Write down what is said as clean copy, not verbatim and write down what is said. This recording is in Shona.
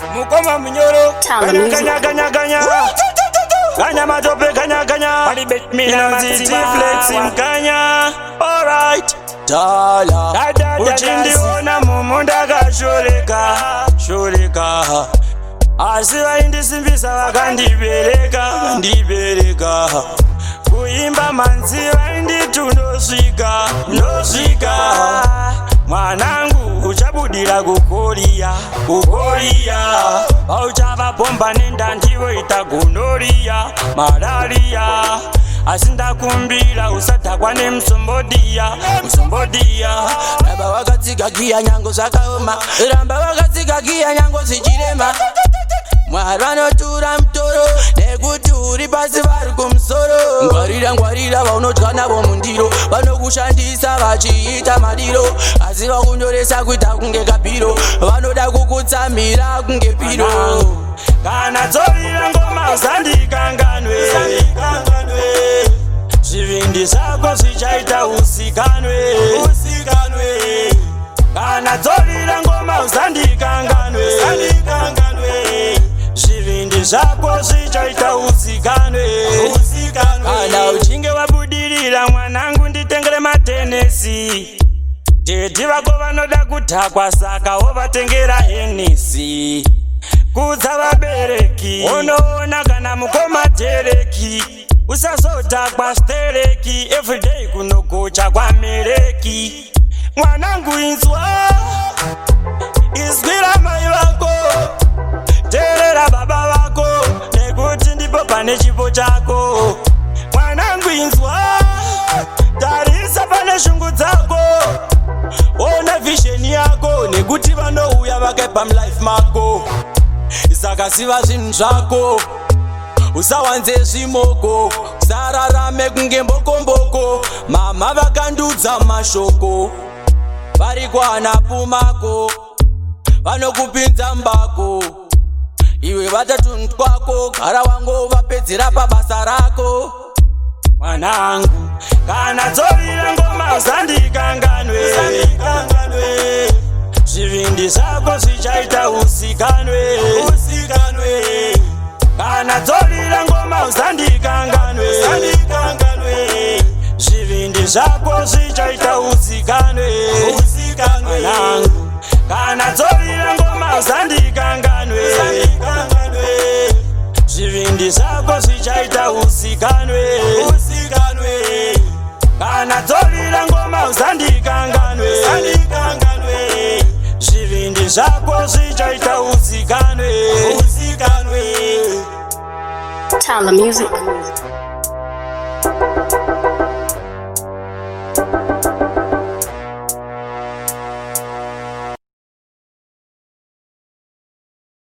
Mukoma mnyoro ganya ganya matope ganya bali bet me na ziti flexing ganya. Alright Tala uchindi ona mumunda kashoreka asi vaindisimbisa vakandibereka kuimba manzi vainditi ndosvika mwanangu uchabudira kukoria vauchava pomba nendandivo itagonoria malaria asi ndakumbira usadhakwa nemusombodiya ramba vakatsigagiya nyango zvakaoma ramba vakatsigagiya nyango zvichirema mwari vanotura mutoro nekuti uri pasi vari kumusoro ngwarira vaunodya navo mundiro vanokushandisa vachiita madiro asi vakunyoresa kuita kunge kabhiro vanoda kukutsamira kunge piro kana dzorira ngoma uzandikanganwe zvivindi zvako zvichaita usikanwe kana dzorira ngoma uzandikanganwe zvivindi zvako zvichaita usikanwe kana uchinge wabudirira mwanangu nditengere matenesi teti vako vanoda kudhakwa saka wovatengera henesi kudza vabereki unoona kana mukoma tereki usazodhakwa stereki everyday kunogocha kwamereki mwanangu inzwa izwira mai vako teerera baba vako nekuti ndipo pane chipo chako mwanangu inzwa tarisa pane shungu dzako ona vhisheni yako nekuti vanouya vakaipa mulife mako saka siva zvinhu zvako usawanze zvimoko usararame kunge mbokomboko mama vakandudza mashoko vari kwana pumako vanokupinza mbako iwe vatatunhu twako gara wangu vapedzera pabasa rako mwanangu kana dzorira ngoma uzandikanganwe zvivindi zvako zvichaita usikanwe kana dzorira ngoma uzandikanganwe zvivindi zvako zvichaita usikanwe mwanangu kana dzorira ngoma uzandikanganwe zvivindi zvako zvichaita usikanwe kana dzorira ngoma uzandikanganwe zvivindi zvako zvichaita usikanwe Tala Music.